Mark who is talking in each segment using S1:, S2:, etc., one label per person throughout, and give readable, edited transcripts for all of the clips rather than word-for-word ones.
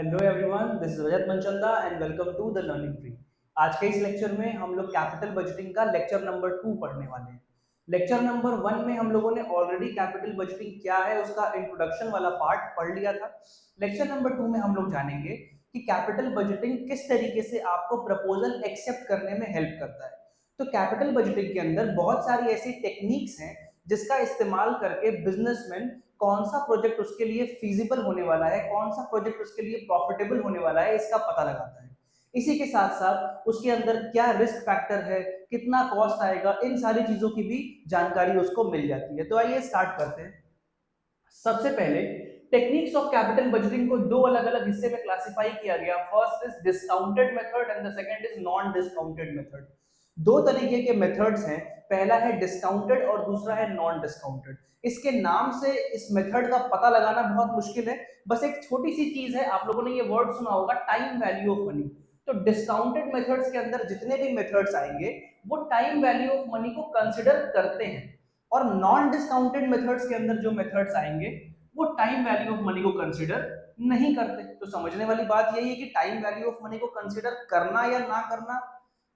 S1: Hello everyone, this is Rajat Manchanda and welcome to the learning tree. आज के इस lecture में हम लोग कैपिटल बजटिंग का लेक्चर नंबर 2 पढ़ने वाले हैं। लेक्चर नंबर 1 में हम लोगों ने ऑलरेडी कैपिटल बजटिंग क्या है उसका इंट्रोडक्शन वाला पार्ट पढ़ लिया था। लेक्चर नंबर 2 में हम लोग जानेंगे कि कैपिटल बजटिंग किस तरीके से आपको प्रपोजल एक्सेप्ट करने में हेल्प करता है। तो कैपिटल बजटिंग के अंदर बहुत सारी ऐसी टेक्निक्स हैं जिसका इस्तेमाल करके बिजनेसमैन कौन सा प्रोजेक्ट उसके लिए फीजिबल होने वाला है, कौन सा प्रोजेक्ट उसके लिए प्रॉफिटेबल होने वाला है, इसका पता लगाता है। इसी के साथ साथ उसके अंदर क्या रिस्क फैक्टर है, कितना कॉस्ट आएगा, इन सारी चीजों की भी जानकारी उसको मिल जाती है। तो आइए स्टार्ट करते हैं। सबसे पहले टेक्निक्स ऑफ कैपिटल बजटिंग को दो अलग अलग हिस्से में क्लासिफाई किया गया। First is discounted method and the second is non discounted method. दो तरीके के मेथड्स हैं, पहला है डिस्काउंटेड और दूसरा है नॉन डिस्काउंटेड। इसके नाम से इस मेथड का पता लगाना बहुत मुश्किल है। बस एक छोटी सी चीज है, आप लोगों ने ये वर्ड सुना होगा, टाइम वैल्यू ऑफ मनी। तो डिस्काउंटेड मेथड्स के अंदर जितने भी मेथड्स आएंगे वो टाइम वैल्यू ऑफ मनी को कंसिडर करते हैं, और नॉन डिस्काउंटेड मेथड्स के अंदर जो मेथड्स आएंगे वो टाइम वैल्यू ऑफ मनी को कंसिडर नहीं करते। तो समझने वाली बात यही है कि टाइम वैल्यू ऑफ मनी को कंसिडर करना या ना करना,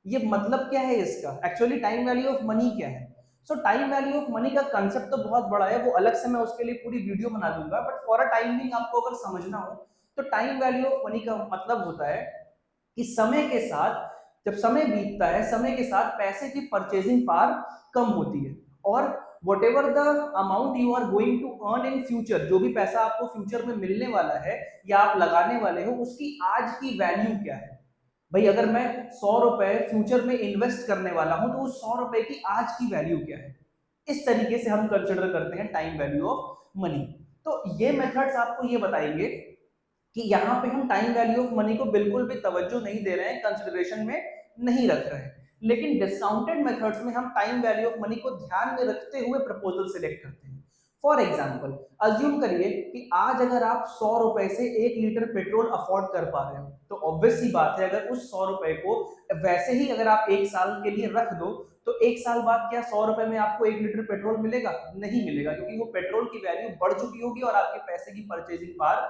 S1: ये मतलब क्या है इसका, actually time value of money क्या है। सो टाइम वैल्यू ऑफ मनी का कंसेप्ट तो बहुत बड़ा है, वो अलग से मैं उसके लिए पूरी वीडियो बना दूंगा, बट फॉर अ टाइमिंग आपको अगर समझना हो तो टाइम वैल्यू ऑफ मनी का मतलब होता है कि समय के साथ, जब समय बीतता है, समय के साथ पैसे की परचेजिंग पावर कम होती है, और whatever the amount you are going to earn in future, जो भी पैसा आपको फ्यूचर में मिलने वाला है या आप लगाने वाले हो, उसकी आज की वैल्यू क्या है। भाई अगर मैं 100 रुपए फ्यूचर में इन्वेस्ट करने वाला हूं तो उस 100 रुपए की आज की वैल्यू क्या है। इस तरीके से हम कंसिडर करते हैं टाइम वैल्यू ऑफ मनी। तो ये मेथड्स आपको ये बताएंगे कि यहाँ पे हम टाइम वैल्यू ऑफ मनी को बिल्कुल भी तवज्जो नहीं दे रहे हैं, कंसिडरेशन में नहीं रख रहे हैं। लेकिन डिस्काउंटेड मेथड्स में हम टाइम वैल्यू ऑफ मनी को ध्यान में रखते हुए प्रपोजल सिलेक्ट करते हैं। फॉर एग्जाम्पल, अज्यूम करिए कि आज अगर आप 100 रुपए से 1 लीटर पेट्रोल अफोर्ड कर पा रहे हो, तो ऑब्वियस सी बात है अगर उस 100 रुपए को वैसे ही अगर आप 1 साल के लिए रख दो तो 1 साल बाद क्या 100 रुपए में आपको 1 लीटर पेट्रोल मिलेगा? नहीं मिलेगा, क्योंकि वो पेट्रोल की वैल्यू बढ़ चुकी होगी और आपके पैसे की परचेजिंग पावर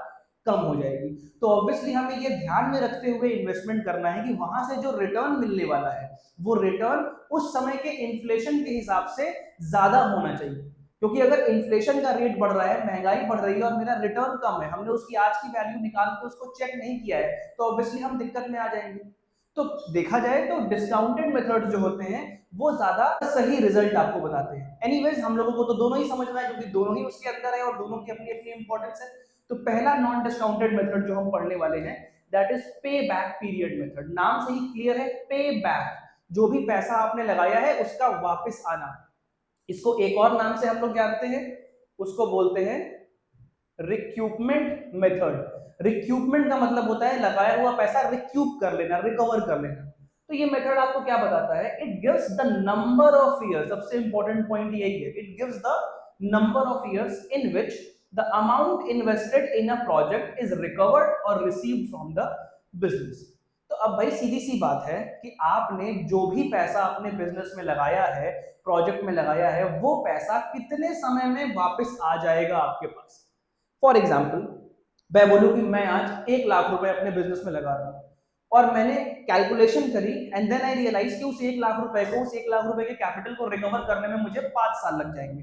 S1: कम हो जाएगी। तो ऑब्वियसली हमें ये ध्यान में रखते हुए इन्वेस्टमेंट करना है कि वहां से जो रिटर्न मिलने वाला है वो रिटर्न उस समय के इन्फ्लेशन के हिसाब से ज्यादा होना चाहिए। क्योंकि अगर इन्फ्लेशन का रेट बढ़ रहा है, महंगाई बढ़ रही है और मेरा रिटर्न कम है, हमने उसकी आज की वैल्यू निकाल के उसको चेक नहीं किया है, तो ऑब्वियसली हम दिक्कत में आ जाएंगे। तो देखा जाए तो डिस्काउंटेड मेथड जो होते हैं वो ज्यादा सही रिजल्ट आपको बताते हैं। एनीवेज हम लोगों को तो दोनों ही समझना है क्योंकि दोनों ही उसके अंदर है और दोनों की अपनी अपनी इंपॉर्टेंस है। तो पहला नॉन डिस्काउंटेड मेथड जो हम पढ़ने वाले हैं दैट इज पे बैक पीरियड मेथड। नाम से ही क्लियर है, पे बैक, जो भी पैसा आपने लगाया है उसका वापस आना। इसको एक और नाम से हम लोग जानते हैं, उसको बोलते हैं रिक्यूपमेंट मेथड। रिक्यूपमेंट का मतलब होता है लगाया हुआ पैसा रिक्यूप कर लेना, रिकवर कर लेना। तो ये मेथड आपको क्या बताता है? It gives the number of years, सबसे इंपॉर्टेंट पॉइंट यही है, it gives the number of years in which the amount invested in a project is recovered और रिसीव्ड फ्रॉम द बिजनेस। तो अब भाई सीधी सी बात है कि आपने जो भी पैसा अपने बिजनेस में लगाया है, प्रोजेक्ट में लगाया है, वो पैसा कितने समय में वापस आ जाएगा आपके पास। फॉर एग्जाम्पल, मैं बोलूं कि मैं आज 1 लाख रुपए अपने बिजनेस में लगा रहा हूं और मैंने कैलकुलेशन करी एंड देन आई रियलाइज कि उस 1 लाख रुपए को, उस 1 लाख रुपए के कैपिटल को रिकवर करने में मुझे 5 साल लग जाएंगे।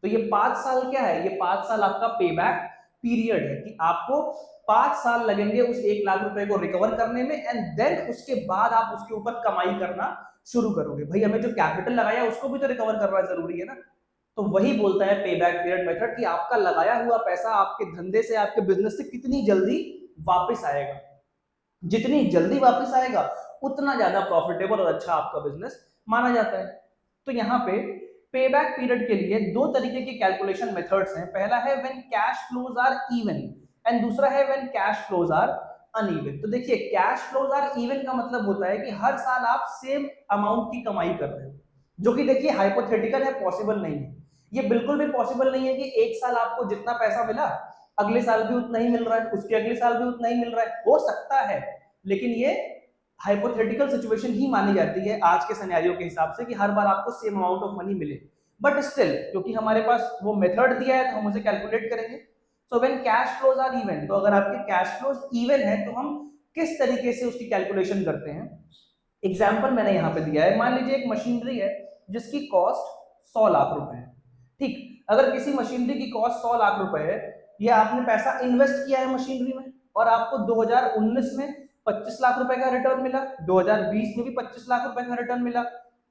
S1: तो ये 5 साल क्या है? ये 5 साल आपका पे बैक पीरियड है कि आपको 5 साल लगेंगे उस 1 लाख रुपए को रिकवर करने में, एंड देन उसके बाद आप उसके ऊपर कमाई करना शुरू करोगे। भाई हमें जो कैपिटल लगाया उसको भी तो रिकवर करना जरूरी है ना। तो वही बोलता है पे बैक पीरियड मेथड कि आपका लगाया हुआ पैसा आपके धंधे से, आपके बिजनेस से कितनी जल्दी वापस आएगा। जितनी जल्दी वापस आएगा उतना ज्यादा प्रॉफिटेबल और अच्छा आपका बिजनेस माना जाता है। तो यहाँ पे बैक पीरियड के लिए दो तरीके की कैलकुलेशन मेथड्स हैं। पहला है when cash flows are even and दूसरा है when cash flows are uneven. तो देखिए, कैश फ्लोज आर इवन का मतलब होता है कि हर साल आप सेम अमाउंट की कमाई कर रहे हो, जो कि देखिए हाइपोथेटिकल है, पॉसिबल नहीं है। ये बिल्कुल भी पॉसिबल नहीं है कि एक साल आपको जितना पैसा मिला अगले साल भी उतना ही मिल रहा है, उसके अगले साल भी उतना ही मिल रहा है। हो सकता है, लेकिन ये हाइपोथेटिकल सिचुएशन ही मानी जाती है आज के सिनेरियो के हिसाब से कि हर बार आपको सेम अमाउंट ऑफ मनी मिले। बट स्टिल क्योंकि हमारे पास वो मेथड दिया है तो हम उसे कैलकुलेट करेंगे। So when cash flows are even, तो अगर आपके कैश फ्लोज इवन है तो हम किस तरीके से उसकी कैलकुलेशन करते हैं। एग्जाम्पल मैंने यहाँ पे दिया है, मान लीजिए एक मशीनरी है जिसकी कॉस्ट 100 लाख रुपए है, ठीक। अगर किसी मशीनरी की कॉस्ट 100 लाख रुपए है, ये आपने पैसा इन्वेस्ट किया है मशीनरी में और आपको 2019 में 25 लाख रुपए का रिटर्न मिला, 2020 में भी 25 लाख रुपए का रिटर्न मिला,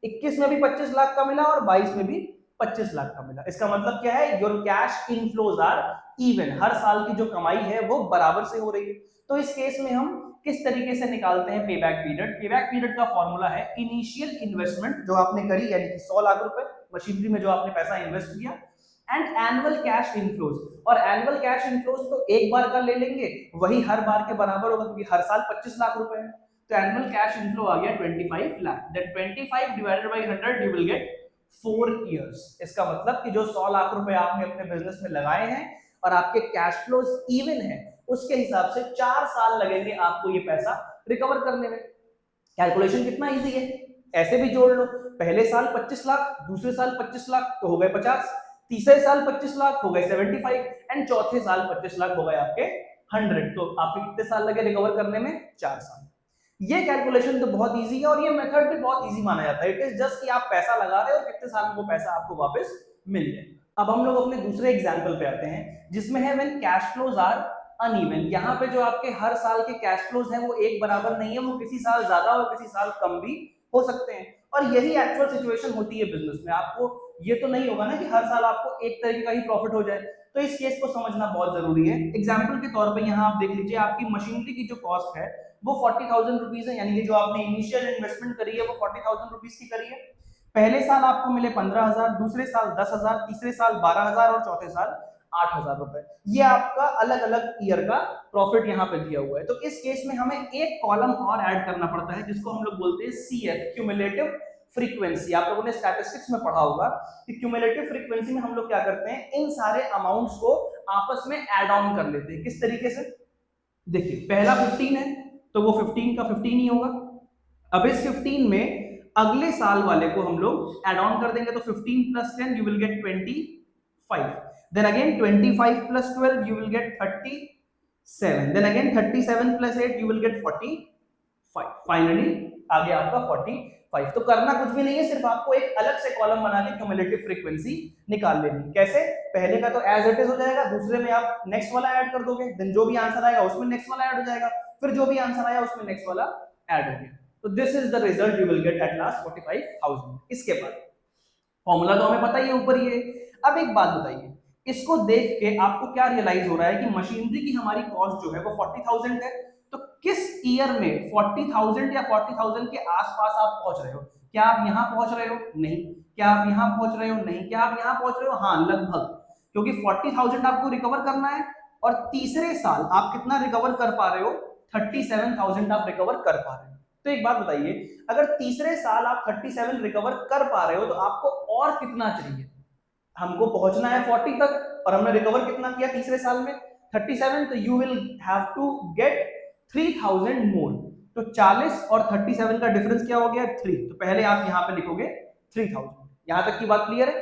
S1: 21 में भी 25 लाख का मिला और 22 में भी 25 लाख का मिला। इसका मतलब क्या है, your cash inflows are even, हर साल की जो कमाई है वो बराबर से हो रही है। तो इस केस में हम किस तरीके से निकालते हैं पेबैक पीरियड। पेबैक पीरियड का फॉर्मूला है इनिशियल इन्वेस्टमेंट जो आपने करी, यानी कि 100 लाख रुपए मशीनरी में जो आपने पैसा इन्वेस्ट किया, एंड एनुअल कैश इनफ्लोज। और एनुअल कैश इनफ्लोज तो एक बार का ले लेंगे, वही हर बार के बराबर होगा क्योंकि हर साल 25 लाख रुपए है। तो एनुअल कैश इनफ्लो आ गया 25 lakh, then 25 divided by 100 you will get 4 years. इसका मतलब कि जो 100 लाख रुपए आपने अपने बिजनेस में लगाए हैं और आपके कैश फ्लोज इवन है, उसके हिसाब से 4 साल लगेंगे आपको ये पैसा रिकवर करने में। कैलकुलेशन कितना इजी है, ऐसे भी जोड़ लो, पहले साल 25 लाख, दूसरे साल 25 लाख तो हो गए 50, तीसरे साल 25 लाख हो गए 75 एंड चौथे साल 25 लाख हो गए आपके 100। तो आपके कितने साल लगे रिकवर करने में, 4 साल। ये कैलकुलेशन तो बहुत इजी है और ये मेथड भी बहुत इजी माना जाता है। इट इज जस्ट कि आप पैसा लगा रहे हो और कितने साल में वो पैसा आपको वापस मिल जाए। अब हम लोग अपने दूसरे एग्जांपल पे आते हैं जिसमें है when cash flows are uneven. यहाँ पे जो आपके हर साल के कैश फ्लोज हैं वो एक बराबर नहीं है, वो किसी साल ज्यादा और किसी साल कम भी हो सकते हैं। और यही एक्चुअल सिचुएशन होती है बिजनेस में। आपको ये तो नहीं होगा ना कि हर साल आपको एक तरीके का ही प्रॉफिट हो जाए, तो इस केस को समझना बहुत जरूरी है। एग्जाम्पल के तौर पे यहाँ आप देख लीजिए, आपकी मशीनरी की जो कॉस्ट है वो 40,000 रुपीज है, यानी कि जो आपने इनिशियल इन्वेस्टमेंट करी है वो 40,000 रुपीज की करी है। पहले साल आपको मिले 15,000, दूसरे साल 10,000, तीसरे साल 12,000 और चौथे साल 8,000 रुपए। ये आपका अलग अलग ईयर का प्रॉफिट यहाँ पे दिया हुआ है। तो इस केस में हमें एक कॉलम और ऐड करना पड़ता है जिसको हम लोग बोलते हैं CF, क्यूमुलेटिव फ्रीक्वेंसी। आप लोगों ने स्टैटिस्टिक्स में पढ़ा होगा कि क्यूमुलेटिव फ्रीक्वेंसी में हम लोग क्या करते हैं, इन सारे अमाउंट्स को आपस में ऐड ऑन कर लेते हैं। किस तरीके से, देखिए पहला 15 है तो वो 15 का 15 ही होगा। अब इस 15 में अगले साल वाले को हम लोग ऐड ऑन कर देंगे, तो 15 plus 10 you will gate 25, then again 25 plus 12 you will get 37, then again 37 plus 8 you will get 45, finally आ गया आपका 45। तो करना कुछ भी नहीं है, सिर्फ आपको एक अलग से कॉलम बना के क्यूमुलेटिव फ्रीक्वेंसी निकाल लेनी। कैसे, पहले का तो एज इट इज हो जाएगा, दूसरे में आप नेक्स्ट वाला ऐड कर दोगे, देन जो भी आंसर आएगा उसमें नेक्स्ट वाला ऐड हो जाएगा, फिर जो भी आंसर आया उसमें नेक्स्ट वाला ऐड हो गया। तो this is the result you will gate at last 45,000। इसके बाद फॉर्मूला तो हमें पता ही है ऊपर ये। अब एक बात बताइए, इसको देख के आपको क्या रियलाइज हो रहा है कि मशीनरी की हमारी कॉस्ट जो है वो 40,000 है, तो किस ईयर में 40,000 या 40,000 के आसपास आप पहुंच रहे हो? क्या आप यहां पहुंच रहे हो? नहीं। क्या आप यहां पहुंच रहे हो? नहीं। क्या आप यहां पहुंच रहे हो? हाँ, लगभग, क्योंकि 40,000 आपको रिकवर करना है और तीसरे साल आप कितना रिकवर कर पा रहे हो? 37,000 आप रिकवर कर पा रहे हो। तो एक बात बताइए, अगर तीसरे साल आप 37 रिकवर कर पा रहे हो तो आपको और कितना चाहिए? हमको पहुंचना है 40 तक और हमने रिकवर कितना किया तीसरे साल में? 37। तो you will have to get 3,000 more. तो 40 और 37 का डिफरेंस क्या हो गया? 3। तो पहले आप यहां पे लिखोगे 3,000। यहां तक की बात क्लियर है?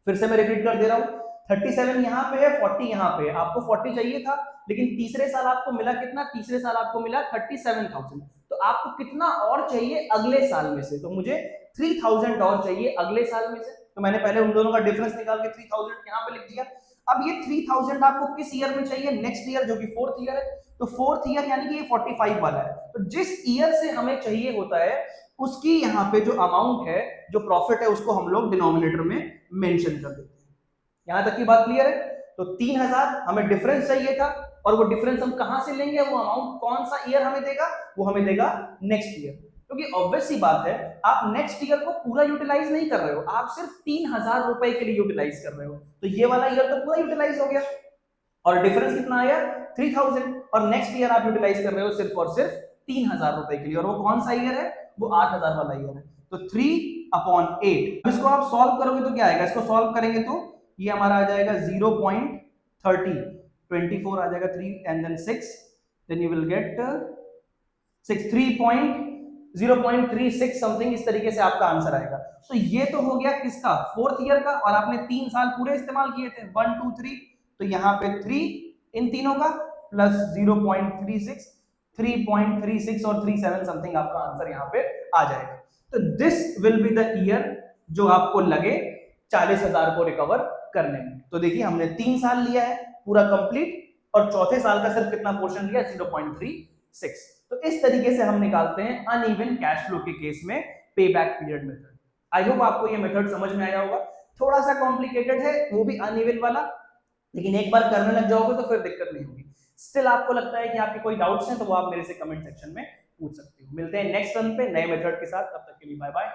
S1: फिर से मैं रिपीट कर दे रहा हूं, 37 यहां पे है, 40 यहां पे है। आपको 40 चाहिए था, लेकिन तीसरे साल आपको मिला कितना? तीसरे साल आपको मिला 37,000। तो आपको कितना और चाहिए अगले साल में से? तो मुझे 3,000 और चाहिए अगले साल में से। तो मैंने पहले उन दोनों का डिफरेंस निकाल के 3,000 यहाँ पे लिख दिया। अब ये 3,000 आपको किस ईयर में चाहिए? नेक्स्ट ईयर, जो कि 4th ईयर है। तो 4th ईयर यानी कि ये 45 वाला है। तो जिस ईयर से हमें चाहिए होता है उसकी यहाँ पे जो अमाउंट है, जो प्रॉफिट है, उसको हम लोग डिनोमिनेटर में मेंशन कर देते हैं। यहां तक की बात क्लियर है? तो 3,000 हमें डिफरेंस चाहिए था और वो डिफरेंस हम कहां से लेंगे? वो अमाउंट कौन सा ईयर हमें देगा? वो हमें देगा नेक्स्ट ईयर। क्योंकि ऑब्वियस सी बात है, आप नेक्स्ट ईयर को पूरा यूटिलाइज नहीं कर रहे हो, आप सिर्फ 3,000 रुपए के लिए यूटिलाइज कर रहे हो। तो ये वाला ईयर तो पूरा यूटिलाइज हो गया और डिफरेंस कितना आया? 3,000। और नेक्स्ट ईयर आप यूटिलाइज कर रहे हो सिर्फ और सिर्फ 3,000 रुपए के लिए, और वो कौन सा ईयर है? वो 8,000 वाला ईयर है। तो 3/8। इसको आप सॉल्व करोगे तो क्या आएगा? इसको सॉल्व करेंगे तो ये हमारा आ जाएगा 0.30, 24 आ जाएगा 3 and then 6, then you will get 0.36 something, इस तरीके से आपका आंसर आएगा। तो ये तो हो गया किसका? 4th ईयर का, और आपने 3 साल पूरे इस्तेमाल किए थे, 1 2 3। तो यहाँ पे 3 इन तीनों का प्लस 0.36, 3.36 और 37 समथिंग आपका आंसर यहाँ पे आ जाएगा। तो this will be the year जो आपको लगे 40,000 को रिकवर करने में। तो देखिए हमने 3 साल लिया है पूरा कंप्लीट और चौथे साल का सिर्फ कितना पोर्शन लिया, 0.36। तो इस तरीके से हम निकालते हैं अनइवन कैश फ्लो के केस में पे back period method. I hope आपको ये मेथड समझ में आया होगा। थोड़ा सा कॉम्प्लिकेटेड है, वो भी अनइवन वाला, लेकिन एक बार करने लग जाओगे तो फिर दिक्कत नहीं होगी। स्टिल आपको लगता है कि आपके कोई डाउट्स हैं तो वो आप मेरे से कमेंट सेक्शन में पूछ सकते हो। मिलते हैं नेक्स्ट रन पे नए मेथड के साथ, तब तक के लिए बाय बाय।